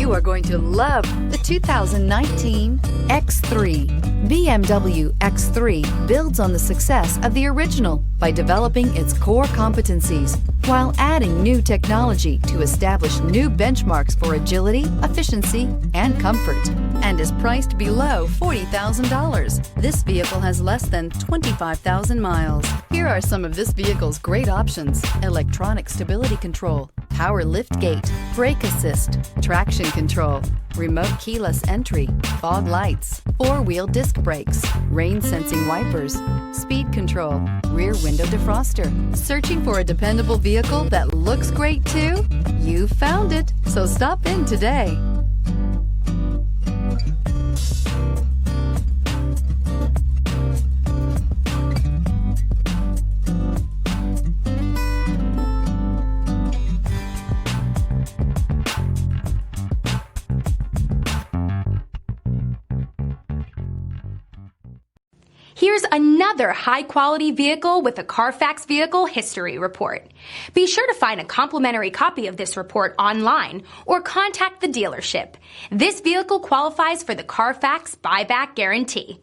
You are going to love the 2019 X3. BMW X3 builds on the success of the original by developing its core competencies while adding new technology to establish new benchmarks for agility, efficiency, and comfort, and is priced below $40,000. This vehicle has less than 25,000 miles. Here are some of this vehicle's great options: electronic stability control, power liftgate, brake assist, traction control, remote keyless entry, fog lights, four-wheel disc brakes, rain-sensing wipers, speed control, rear window defroster. Searching for a dependable vehicle that looks great too? You found it, so stop in today. Here's another high-quality vehicle with a Carfax Vehicle History Report. Be sure to find a complimentary copy of this report online or contact the dealership. This vehicle qualifies for the Carfax Buyback Guarantee.